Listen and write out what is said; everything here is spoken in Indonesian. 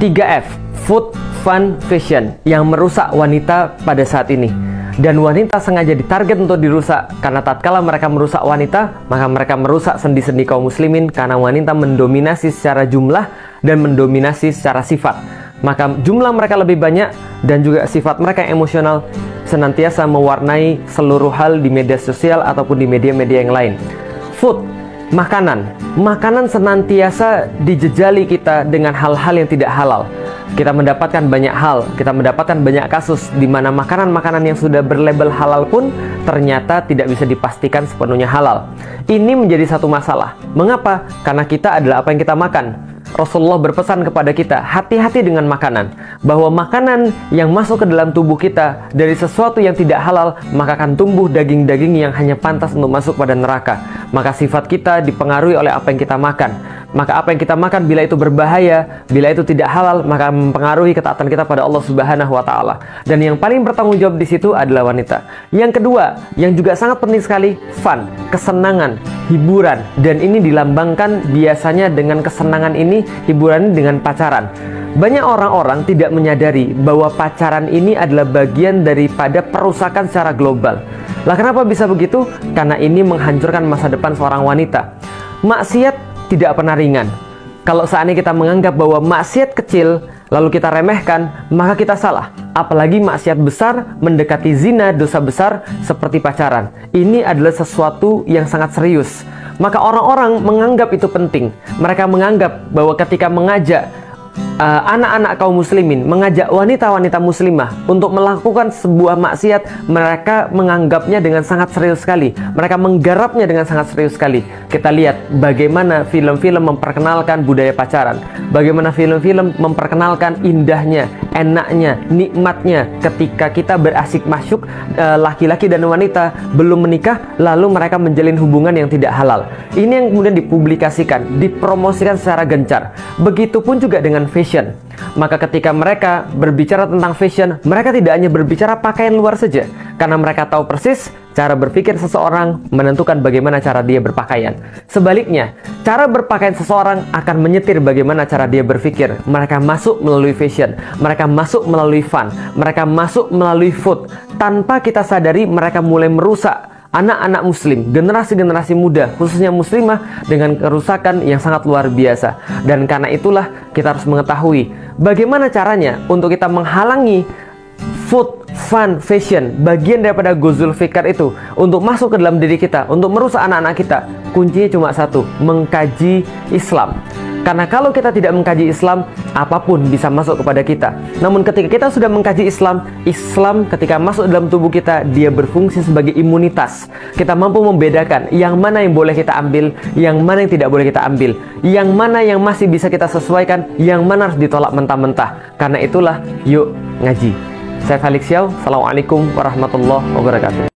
3F, food, fun, fashion, yang merusak wanita pada saat ini. Dan wanita sengaja ditarget untuk dirusak, karena tatkala mereka merusak wanita, maka mereka merusak sendi-sendi kaum muslimin, karena wanita mendominasi secara jumlah dan mendominasi secara sifat. Maka jumlah mereka lebih banyak dan juga sifat mereka yang emosional senantiasa mewarnai seluruh hal di media sosial ataupun di media-media yang lain. Food, makanan. Makanan senantiasa dijejali kita dengan hal-hal yang tidak halal. Kita mendapatkan banyak hal, kita mendapatkan banyak kasus di mana makanan-makanan yang sudah berlabel halal pun ternyata tidak bisa dipastikan sepenuhnya halal. Ini menjadi satu masalah. Mengapa? Karena kita adalah apa yang kita makan. Rasulullah berpesan kepada kita, hati-hati dengan makanan. Bahwa makanan yang masuk ke dalam tubuh kita dari sesuatu yang tidak halal, maka akan tumbuh daging-daging yang hanya pantas untuk masuk pada neraka. Maka sifat kita dipengaruhi oleh apa yang kita makan. Maka apa yang kita makan bila itu berbahaya, bila itu tidak halal, maka mempengaruhi ketaatan kita pada Allah Subhanahu wa Ta'ala. Dan yang paling bertanggung jawab di situ adalah wanita. Yang kedua, yang juga sangat penting sekali, fun, kesenangan, hiburan. Dan ini dilambangkan biasanya dengan kesenangan ini, hiburan ini dengan pacaran. Banyak orang-orang tidak menyadari bahwa pacaran ini adalah bagian daripada perusakan secara global. Lah kenapa bisa begitu? Karena ini menghancurkan masa depan seorang wanita. Maksiat tidak pernah ringan. Kalau seandainya kita menganggap bahwa maksiat kecil lalu kita remehkan, maka kita salah. Apalagi maksiat besar mendekati zina, dosa besar seperti pacaran. Ini adalah sesuatu yang sangat serius. Maka orang-orang menganggap itu penting. Mereka menganggap bahwa ketika mengajak anak-anak kaum muslimin, mengajak wanita-wanita muslimah untuk melakukan sebuah maksiat, mereka menganggapnya dengan sangat serius sekali. Mereka menggarapnya dengan sangat serius sekali. Kita lihat bagaimana film-film memperkenalkan budaya pacaran, bagaimana film-film memperkenalkan indahnya, enaknya, nikmatnya ketika kita berasik masyuk, laki-laki dan wanita belum menikah, lalu mereka menjalin hubungan yang tidak halal. Ini yang kemudian dipublikasikan, dipromosikan secara gencar. Begitupun juga dengan fashion. Maka ketika mereka berbicara tentang fashion, mereka tidak hanya berbicara pakaian luar saja, karena mereka tahu persis cara berpikir seseorang menentukan bagaimana cara dia berpakaian. Sebaliknya, cara berpakaian seseorang akan menyetir bagaimana cara dia berpikir. Mereka masuk melalui fashion, mereka masuk melalui fun, mereka masuk melalui food. Tanpa kita sadari, mereka mulai merusak anak-anak muslim, generasi-generasi muda, khususnya muslimah, dengan kerusakan yang sangat luar biasa. Dan karena itulah kita harus mengetahui bagaimana caranya untuk kita menghalangi food, fun, fashion, bagian daripada ghuzul fikar itu untuk masuk ke dalam diri kita, untuk merusak anak-anak kita. Kuncinya cuma satu, mengkaji Islam. Karena kalau kita tidak mengkaji Islam, apapun bisa masuk kepada kita. Namun ketika kita sudah mengkaji Islam, Islam ketika masuk dalam tubuh kita, dia berfungsi sebagai imunitas. Kita mampu membedakan yang mana yang boleh kita ambil, yang mana yang tidak boleh kita ambil, yang mana yang masih bisa kita sesuaikan, yang mana harus ditolak mentah-mentah. Karena itulah, yuk ngaji. Saya Felix Xiao, Assalamualaikum warahmatullahi wabarakatuh.